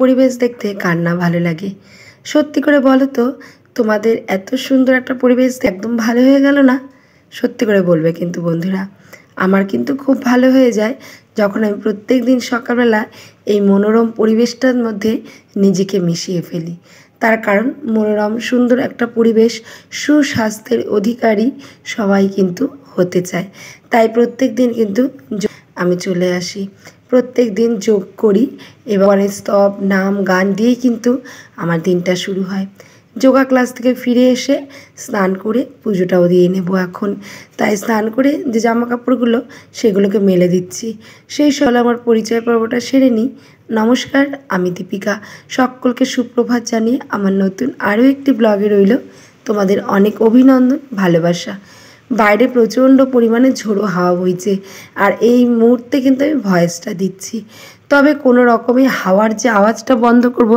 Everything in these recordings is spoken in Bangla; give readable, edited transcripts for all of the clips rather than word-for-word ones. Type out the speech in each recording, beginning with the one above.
পরিবেশ দেখতে কার না ভালো লাগে। সত্যি করে বলো তো, তোমাদের এত সুন্দর একটা পরিবেশ একদম ভালো হয়ে গেল না? সত্যি করে বলবে কিন্তু বন্ধুরা, আমার কিন্তু খুব ভালো হয়ে যায় যখন আমি প্রত্যেক দিন সকালবেলা এই মনোরম পরিবেশটার মধ্যে নিজেকে মিশিয়ে ফেলি। তার কারণ মনোরম সুন্দর একটা পরিবেশ সুস্বাস্থ্যের অধিকারী সবাই কিন্তু হতে চায়। তাই প্রত্যেক দিন কিন্তু আমি চলে আসি, প্রত্যেক দিন যোগ করি এবং স্তব নাম গান দিয়েই কিন্তু আমার দিনটা শুরু হয়। যোগা ক্লাস থেকে ফিরে এসে স্নান করে পুজোটাও দিয়ে নেব এখন। তাই স্নান করে যে জামা কাপড়গুলো সেগুলোকে মেলে দিচ্ছি। সেই সকালে আমার পরিচয় পর্বটা সেরে নিই। নমস্কার, আমি দীপিকা। সকলকে সুপ্রভাত জানিয়ে আমার নতুন আরও একটি ব্লগে রইল তোমাদের অনেক অভিনন্দন, ভালোবাসা। বাইরে প্রচণ্ড পরিমাণে ঝোড়ো হাওয়া বইছে, আর এই মুহূর্তে কিন্তু আমি ভয়েসটা দিচ্ছি। তবে কোনো রকমে হাওয়ার যে আওয়াজটা বন্ধ করব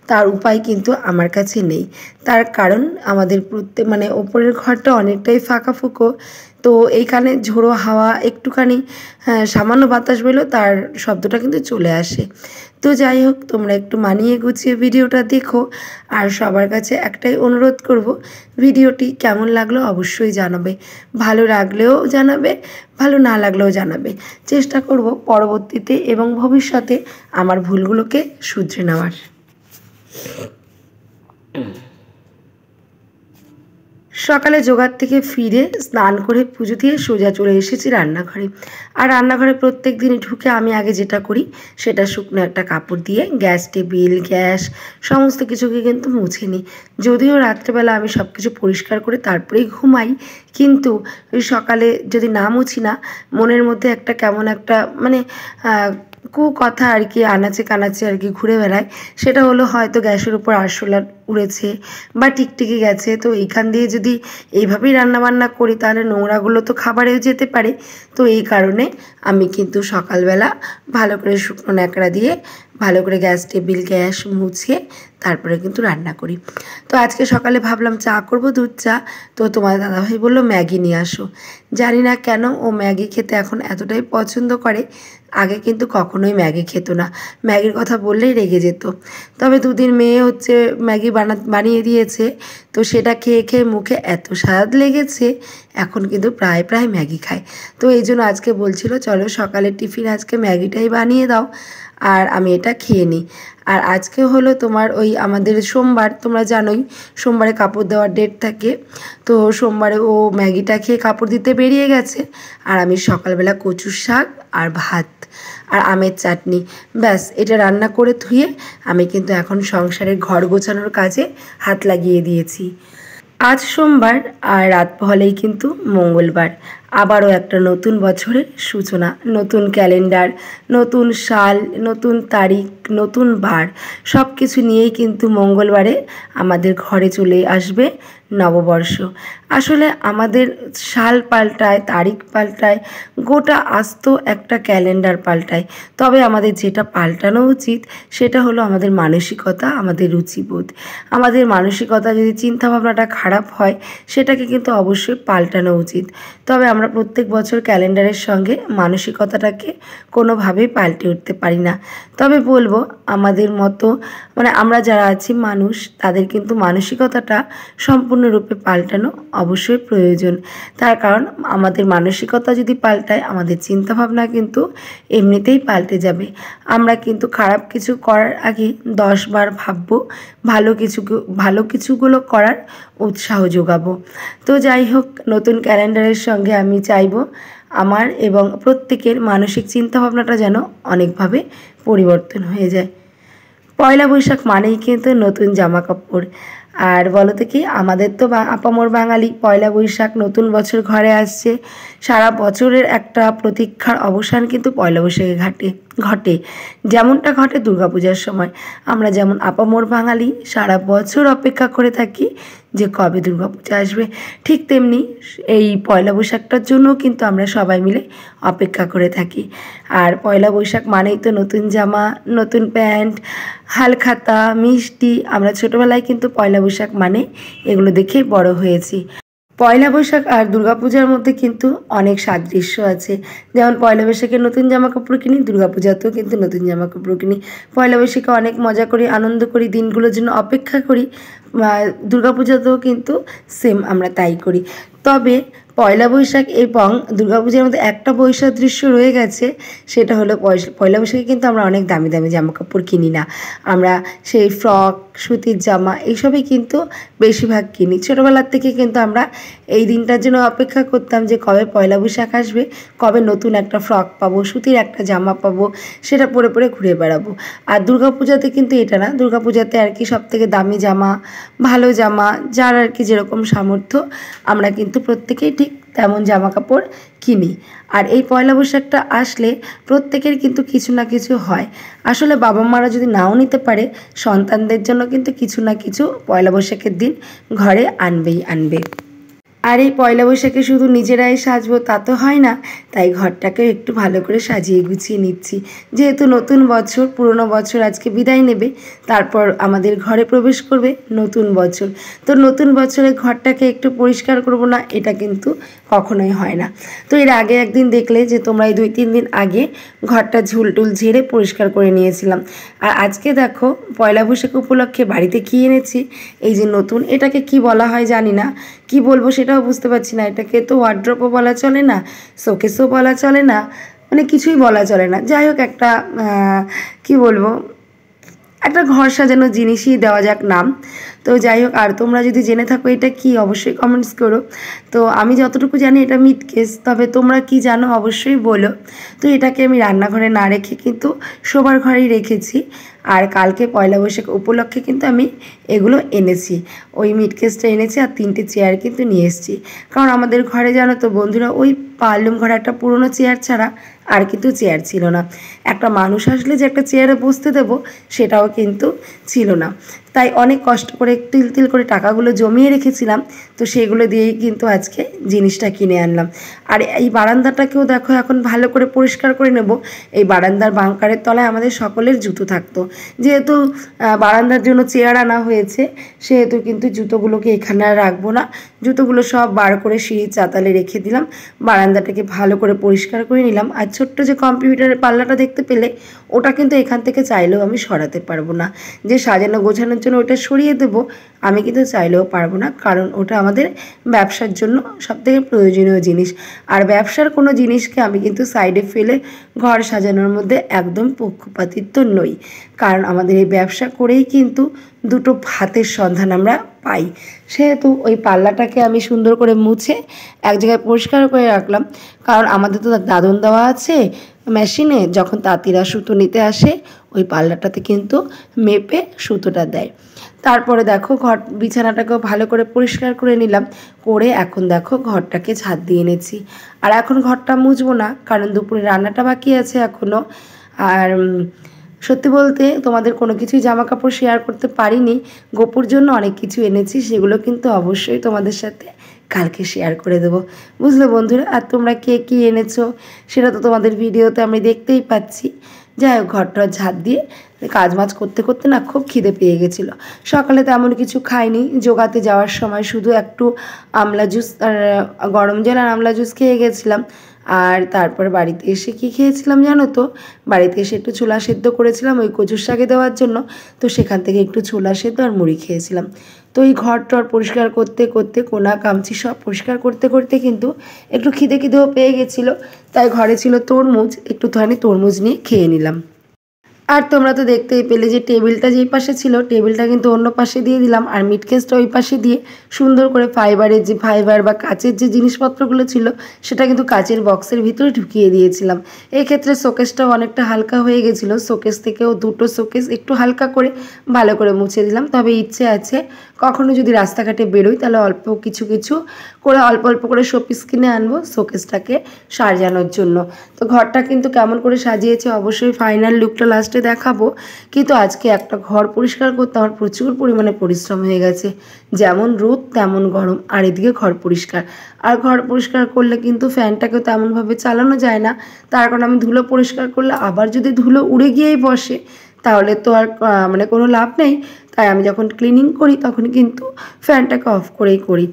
তার উপায় কিন্তু আমার কাছে নেই। তার কারণ আমাদের ওপরের ঘরটা অনেকটাই ফাঁকা ফুঁকো, তো এইখানে ঝোড়ো হাওয়া একটুখানি সামান্য বাতাস বেরোলেও তার শব্দটা কিন্তু চলে আসে। তো যাই হোক, তোমরা একটু মানিয়ে গুছিয়ে ভিডিওটা দেখো। আর সবার কাছে একটাই অনুরোধ করব, ভিডিওটি কেমন লাগলো অবশ্যই জানাবে। ভালো লাগলেও জানাবে, ভালো না লাগলেও জানাবে। চেষ্টা করব পরবর্তীতে এবং ভবিষ্যতে আমার ভুলগুলোকে শুধরে নেওয়ার। সকালে জোগাড় থেকে ফিরে স্নান করে পুজো দিয়ে সোজা চলে এসেছি রান্নাঘরে। আর রান্নাঘরে প্রত্যেক দিনই ঢুকে আমি আগে যেটা করি সেটা শুকনো একটা কাপড় দিয়ে গ্যাস টেবিল, গ্যাস সমস্ত কিছুকে কিন্তু মুছে নিই। যদিও রাত্রেবেলা আমি সব কিছু পরিষ্কার করে তারপরেই ঘুমাই, কিন্তু ওই সকালে যদি না মুছি না, মনের মধ্যে একটা কেমন একটা কথা আর কি আনাচে কানাচে আর কি ঘুরে বেড়ায়। সেটা হলো হয়তো গ্যাসের উপর আরশোলা উড়েছে বা টিকটিকি গেছে, তো এইখান দিয়ে যদি এইভাবেই রান্নাবান্না করি তাহলে নোংরাগুলো তো খাবারেও যেতে পারে। তো এই কারণে আমি কিন্তু সকালবেলা ভালো করে শুকনো ন্যাকড়া দিয়ে ভালো করে গ্যাস টেবিল, গ্যাস মুছিয়ে তারপরে কিন্তু রান্না করি। তো আজকে সকালে ভাবলাম চা করব, দুধ চা। তো তোমার দাদাভাই বললো ম্যাগি নিয়ে আসো। জানি না কেন ও ম্যাগি খেতে এখন এতটাই পছন্দ করে। আগে কিন্তু কখনোই ম্যাগি খেত না, ম্যাগির কথা বললেই রেগে যেত। তবে দুদিন মেয়ে ম্যাগি বানিয়ে দিয়েছে, তো সেটা খেয়ে খেয়ে মুখে এত স্বাদ লেগেছে এখন কিন্তু প্রায় প্রায় ম্যাগি খায়। তো এই জন্য আজকে বলছিল চলো সকালের টিফিন আজকে ম্যাগিটাই বানিয়ে দাও আর আমি এটা খেয়ে নিই। আর আজকে হলো তোমার ওই আমাদের সোমবার, তোমরা জানোই সোমবারে কাপড় দেওয়ার ডেট থাকে। তো সোমবারে ও ম্যাগিটা খেয়ে কাপড় দিতে বেরিয়ে গেছে, আর আমি সকালবেলা কচুর শাক আর ভাত আর আমের চাটনি, ব্যাস এটা রান্না করে ধুয়ে আমি কিন্তু এখন সংসারের ঘর গোছানোর কাজে হাত লাগিয়ে দিয়েছি। আজ সোমবার আর রাত হলেই কিন্তু মঙ্গলবার। আবারও একটা নতুন বছরের সূচনা, নতুন ক্যালেন্ডার, নতুন সাল, নতুন তারিখ, নতুন বার, সব কিছু নিয়েই কিন্তু মঙ্গলবারে আমাদের ঘরে চলে আসবে নববর্ষ। আসলে আমাদের সাল পাল্টায়, তারিখ পাল্টায়, গোটা আস্ত একটা ক্যালেন্ডার পাল্টায়। তবে আমাদের যেটা পাল্টানো উচিত সেটা হলো আমাদের মানসিকতা, আমাদের রুচিবোধ। আমাদের মানসিকতা যদি চিন্তাভাবনাটা খারাপ হয় সেটাকে কিন্তু অবশ্যই পাল্টানো উচিত। তবে আমরা প্রত্যেক বছর ক্যালেন্ডারের সঙ্গে মানসিকতাটাকে কোনোভাবেই পাল্টে উঠতে পারি না। তবে বলবো আমাদের মতো আমরা যারা আছি মানুষ, তাদের কিন্তু মানসিকতাটা সম্পূর্ণরূপে পাল্টানো অবশ্যই প্রয়োজন। তার কারণ আমাদের মানসিকতা যদি পাল্টায় আমাদের চিন্তাভাবনা কিন্তু এমনিতেই পাল্টে যাবে। আমরা কিন্তু খারাপ কিছু করার আগে 10 বার ভাববো, ভালো কিছুগুলো করার উৎসাহ যোগাবো। তো যাই হোক, নতুন ক্যালেন্ডারের সঙ্গে আমি চাইবো আমার এবং প্রত্যেকের মানসিক চিন্তাভাবনাটা যেন অনেকভাবে পরিবর্তন হয়ে যায়। পয়লা বৈশাখ মানেই কিন্তু নতুন জামা কাপড়। আর বলো তো কি, আমাদের তো আপামর বাঙালি, পয়লা বৈশাখ নতুন বছর ঘরে আসছে, সারা বছরের একটা প্রতীক্ষার অবসান কিন্তু পয়লা বৈশাখে ঘটে। যেমনটা ঘটে দুর্গাপূজার সময়। আমরা যেমন আপামর বাঙালি সারা বছর অপেক্ষা করে থাকি যে কবে দুর্গাপূজা আসবে, ঠিক তেমনি এই পয়লা বৈশাখটার জন্য কিন্তু আমরা সবাই মিলে অপেক্ষা করে থাকি। আর পয়লা বৈশাখ মানেই তো নতুন জামা, নতুন প্যান্ট, হালখাতা, মিষ্টি। আমরা ছোটোবেলায় কিন্তু পয়লা বৈশাখ মানে এগুলো দেখেই বড় হয়েছি। পয়লা বৈশাখ আর দুর্গাপূজার মধ্যে কিন্তু অনেক সাদৃশ্য আছে। যেমন পয়লা বৈশাখে নতুন জামা কাপড় কিনি, দুর্গাপূজাতেও কিন্তু নতুন জামা কাপড় কিনি। পয়লা বৈশাখে অনেক মজা করি, আনন্দ করি, দিনগুলোর জন্য অপেক্ষা করি। দুর্গাপূজাতেও কিন্তু সেম আমরা তাই করি। তবে পয়লা বৈশাখ এবং দুর্গাপূজার মধ্যে একটা বৈসাদৃশ্য রয়ে গেছে, সেটা হলো পয়লা বৈশাখে কিন্তু আমরা অনেক দামি দামি জামা কাপড় কিনি না। আমরা সেই ফ্রক, সুতির জামা এইসবই কিন্তু বেশিরভাগ কিনি। ছোটোবেলার থেকে কিন্তু আমরা এই দিনটার জন্য অপেক্ষা করতাম যে কবে পয়লা বৈশাখ আসবে, কবে নতুন একটা ফ্রক পাবো, সুতির একটা জামা পাবো, সেটা পরে পরে ঘুরে বেড়াবো। আর দুর্গাপূজাতে কিন্তু এটা না, দুর্গাপূজাতে আর কি সবথেকে দামি জামা, ভালো জামা, যার আর কি যেরকম সামর্থ্য, আমরা কিন্তু প্রত্যেকেই ঠিক তেমন জামা কাপড় কিনি। আর এই পয়লা বৈশাখটা আসলে প্রত্যেকের কিন্তু কিছু না কিছু হয়। আসলে বাবা মারা যদি নাও নিতে পারে, সন্তানদের জন্য কিন্তু কিছু না কিছু পয়লা বৈশাখের দিন ঘরে আনবেই আনবে। আর এই পয়লা বৈশাখে শুধু নিজেরাই সাজবো তা তো হয় না, তাই ঘরটাকেও একটু ভালো করে সাজিয়ে গুছিয়ে নিচ্ছি। যেহেতু নতুন বছর, পুরনো বছর আজকে বিদায় নেবে, তারপর আমাদের ঘরে প্রবেশ করবে নতুন বছর। তো নতুন বছরে ঘরটাকে একটু পরিষ্কার করব না, এটা কিন্তু কখনোই হয় না। তো এর আগে একদিন দেখলে যে তোমরা এই 2-3 দিন আগে ঘরটা ঝুলটুল ঝেড়ে পরিষ্কার করে নিয়েছিলাম। আর আজকে দেখো পয়লা বৈশাখ উপলক্ষে বাড়িতে কী এনেছি, এই যে নতুন, এটাকে কি বলা হয় জানি না, কি বলবো সেটাও বুঝতে পারছি না। এটাকে তো ওয়ার্ড্রপও বলা চলে না, শোকেসও বলা চলে না, মানে কিছুই বলা চলে না। যাই হোক, একটা কি বলবো, একটা ঘর সাজানো জিনিসই দেওয়া যাক নাম। তো যাই হোক, আর তোমরা যদি জেনে থাকো এটা কি, অবশ্যই কমেন্টস করো। তো আমি যতটুকু জানি এটা মিট কেস, তবে তোমরা কি জানো অবশ্যই বলো। তো এটাকে আমি রান্নাঘরে না রেখে কিন্তু শোবার ঘরেই রেখেছি। আর কালকে পয়লা বৈশাখ উপলক্ষে কিন্তু আমি এগুলো এনেছি, ওই মিট কেসটা এনেছি আর 3টে চেয়ার কিন্তু নিয়ে এসেছি। কারণ আমাদের ঘরে জানো তো বন্ধুরা, ওই পারলুম ঘরে একটা পুরনো চেয়ার ছাড়া আর কিন্তু চেয়ার ছিল না। একটা মানুষ আসলে যে একটা চেয়ারে বসতে দেবো, সেটাও কিন্তু ছিল না। তাই অনেক কষ্ট করে তিল তিল করে টাকাগুলো জমিয়ে রেখেছিলাম, তো সেগুলো দিয়েই কিন্তু আজকে জিনিসটা কিনে আনলাম। আর এই বারান্দাটাকেও দেখো এখন ভালো করে পরিষ্কার করে নেব। এই বারান্দার বাঙ্কারের তলায় আমাদের সকলের জুতো থাকতো, যেহেতু বারান্দার জন্য চেয়ার আনা হয়েছে, সেহেতু কিন্তু জুতোগুলোকে এখানে আর রাখবো না। জুতোগুলো সব বার করে সিঁড়ির চাতালে রেখে দিলাম, বারান্দাটাকে ভালো করে পরিষ্কার করে নিলাম। আর ছোট্ট যে কম্পিউটারের পাল্লাটা দেখতে পেলে, ওটা কিন্তু এখান থেকে চাইলেও আমি সরাতে পারবো না। যে সাজানো গোছানোর জন্য ওটা সরিয়ে দেবো, আমি কিন্তু চাইলেও পারবো না, কারণ ওটা আমাদের ব্যবসার জন্য সবথেকে প্রয়োজনীয় জিনিস। আর ব্যবসার কোনো জিনিসকে আমি কিন্তু সাইডে ফেলে ঘর সাজানোর মধ্যে একদম পক্ষপাতিত্ব নই, কারণ আমাদের এই ব্যবসা করেই কিন্তু দুটো ভাতের সন্ধান আমরা পাই। সেহেতু ওই পাল্লাটাকে আমি সুন্দর করে মুছে এক জায়গায় পরিষ্কার করে রাখলাম, কারণ আমাদের তো দাদন দেওয়া আছে মেশিনে, যখন তাঁতিরা সুতো নিতে আসে ওই পাল্লাটাতে কিন্তু মেপে সুতোটা দেয়। তারপরে দেখো ঘর বিছানাটাকেও ভালো করে পরিষ্কার করে নিলাম, করে এখন দেখো ঘরটাকে ঝাঁট দিয়ে এনেছি। আর এখন ঘরটা মুছবো না, কারণ দুপুরে রান্নাটা বাকি আছে এখনও। আর সত্যি বলতে তোমাদের কোনো কিছুই জামা কাপড় শেয়ার করতে পারিনি, গোপুর জন্য অনেক কিছু এনেছি, সেগুলো কিন্তু অবশ্যই তোমাদের সাথে কালকে শেয়ার করে দেবো, বুঝলে বন্ধুরা। আর তোমরা কে কী এনেছো সেটা তো তোমাদের ভিডিওতে আমি দেখতেই পাচ্ছি। যাই হোক, ঘরটা ঝাঁট দিয়ে কাজ মাজ করতে করতে না খুব খিদে পেয়ে গেছিলো। সকালে তেমন কিছু খাইনি, জোগাতে যাওয়ার সময় শুধু একটু আমলা জুস আর গরম জল আর আমলা জুস খেয়ে গেছিলাম। আর তারপর বাড়িতে এসে কী খেয়েছিলাম জানো তো, বাড়িতে এসে একটু ছোলা সেদ্ধ করেছিলাম ওই কচুর শাকে দেওয়ার জন্য, তো সেখান থেকে একটু ছোলা সেদ্ধ আর মুড়ি খেয়েছিলাম। তো এই ঘর টর পরিষ্কার করতে করতে, কোনা কামচি সব পরিষ্কার করতে করতে কিন্তু একটু খিদেও পেয়ে গেছিলো, তাই ঘরে ছিল তরমুজ, একটুখানি তরমুজ নিয়ে খেয়ে নিলাম। আর তোমরা তো দেখতেই পেলে যে টেবিলটা যেই পাশে ছিল, টেবিলটা কিন্তু অন্য পাশে দিয়ে দিলাম, আর মিট কেসটা ওই পাশে দিয়ে সুন্দর করে ফাইবার বা কাচের যে জিনিসপত্রগুলো ছিল, সেটা কিন্তু কাচের বক্সের ভিতরে ঢুকিয়ে দিয়েছিলাম। এক্ষেত্রে শোকেসটাও অনেকটা হালকা হয়ে গেছিলো, শোকেস থেকেও দুটো শোকেস একটু হালকা করে ভালো করে মুছে দিলাম। তবে ইচ্ছে আছে কখনো যদি রাস্তাঘাটে বেরোই, তাহলে অল্প কিছু করে অল্প অল্প করে শোপিস কিনে আনবো শোকেসটাকে সাজানোর জন্য। তো ঘরটা কিন্তু কেমন করে সাজিয়েছে অবশ্যই ফাইনাল লুকটা লাস্টে দেখাবো। কিন্তু আজকে একটা ঘর পরিষ্কার করতে আমার প্রচুর পরিমাণে পরিশ্রম হয়ে গেছে, যেমন রোদ তেমন গরম, আর এদিকে ঘর পরিষ্কার। আর ঘর পরিষ্কার করলে কিন্তু ফ্যানটাকেও তেমনভাবে চালানো যায় না, তার কারণ আমি ধুলো পরিষ্কার করলে আবার যদি ধুলো উড়ে গিয়েই বসে, তাহলে তো আর মানে কোনো লাভ নেই। তাই আমি যখন ক্লিনিং করি তখন কিন্তু ফ্যানটাকে অফ করেই করি।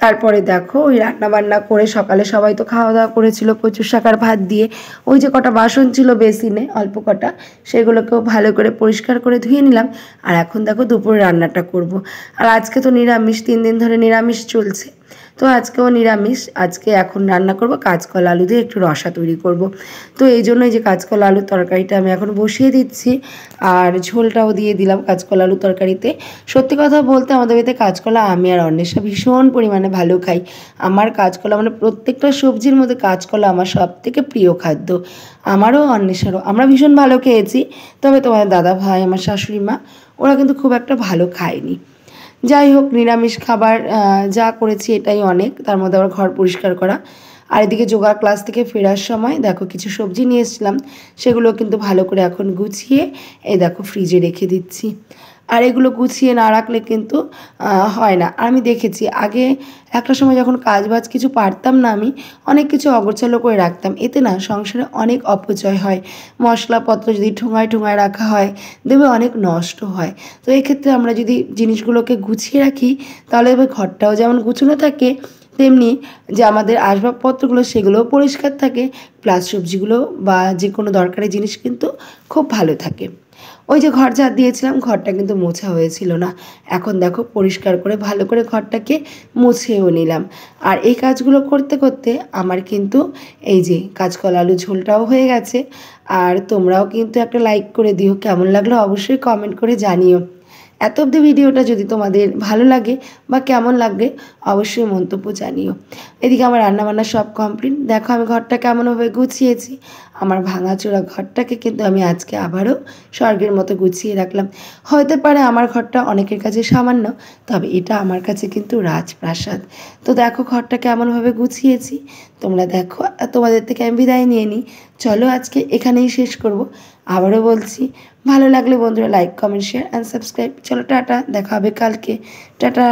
তারপরে দেখো ওই রান্নাবান্না করে সকালে সবাই তো খাওয়া দাওয়া করেছিল কচুর শাকার ভাত দিয়ে। ওই যে কটা বাসন ছিল বেসিনে অল্প কটা, সেগুলোকেও ভালো করে পরিষ্কার করে ধুয়ে নিলাম। আর এখন দেখো দুপুরে রান্নাটা করব। আর আজকে তো নিরামিষ, 3 দিন ধরে নিরামিষ চলছে, তো আজকেও নিরামিষ। আজকে এখন রান্না করব কাঁচকলা আলু দিয়ে একটু রসা তৈরি করব। তো এই জন্যই যে কাঁচকলা আলুর তরকারিটা আমি এখন বসিয়ে দিচ্ছি, আর ঝোলটাও দিয়ে দিলাম কাঁচকলা আলুর তরকারিতে। সত্যি কথা বলতে আমাদের বাড়িতে কাঁচকলা আমি আর অন্বেষা ভীষণ পরিমাণে ভালো খাই। আমার কাঁচকলা মানে প্রত্যেকটা সবজির মধ্যে কাঁচকলা আমার সবথেকে প্রিয় খাদ্য। আমারও অন্বেষারও, আমরা ভীষণ ভালো খেয়েছি। তবে তোমার দাদা ভাই, আমার শাশুড়ি মা, ওরা কিন্তু খুব একটা ভালো খায়নি। যাই হোক, নিরামিষ খাবার যা করেছি এটাই অনেক, তার মধ্যে আবার ঘর পরিষ্কার করা। আর এদিকে যোগা ক্লাস থেকে ফেরার সময় দেখো কিছু সবজি নিয়ে এসেছিলাম, সেগুলো কিন্তু ভালো করে এখন গুছিয়ে এই দেখো ফ্রিজে রেখে দিচ্ছি। আর এগুলো গুছিয়ে না রাখলে কিন্তু হয় না। আমি দেখেছি আগে একটা সময় যখন কাজবাজ কিছু পারতাম না, আমি অনেক কিছু অগোছালো করে রাখতাম, এতে না সংসারে অনেক অপচয় হয়। মশলাপত্র যদি ঠোঙায় ঠোঙায় রাখা হয় দেখবে অনেক নষ্ট হয়। তো এক্ষেত্রে আমরা যদি জিনিসগুলোকে গুছিয়ে রাখি তাহলে দেখবে ঘরটাও যেমন গুছানো থাকে, তেমনি যে আমাদের আসবাবপত্রগুলো সেগুলোও পরিষ্কার থাকে, প্লাস সবজিগুলো বা যে কোনো দরকারি জিনিস কিন্তু খুব ভালো থাকে। ওই যে ঘর ঝাড় দিয়েছিলাম, ঘরটা কিন্তু মোছা হয়েছিল না। এখন দেখো পরিষ্কার করে ভালো করে ঘরটাকে মুছেও নিলাম। আর এই কাজগুলো করতে করতে আমার কিন্তু এই যে কাঁচকলা আলু ঝোলটাও হয়ে গেছে। আর তোমরাও কিন্তু একটা লাইক করে দিও, কেমন লাগলো অবশ্যই কমেন্ট করে জানিও। এত অবধি ভিডিওটা যদি তোমাদের ভালো লাগে বা কেমন লাগবে অবশ্যই মন্তব্য জানিও। এদিকে আমার রান্নাবান্না সব কমপ্লিট। দেখো আমি ঘরটা কেমনভাবে গুছিয়েছি। আমার ভাঙাচোরা ঘরটাকে কিন্তু আমি আজকে আবারও স্বর্গের মতো গুছিয়ে রাখলাম। হতে পারে আমার ঘরটা অনেকের কাছে সামান্য, তবে এটা আমার কাছে কিন্তু রাজপ্রাসাদ। তো দেখো ঘরটা কেমনভাবে গুছিয়েছি, তোমরা দেখো। তোমাদের থেকে আমি বিদায় নিয়ে নিই। চলো আজকে এখানেই শেষ করব। আবারও বলছি, ভালো লাগলে বন্ধুরা like, comment, share and subscribe. চলো টাটা, দেখা হবে কালকে। টাটা।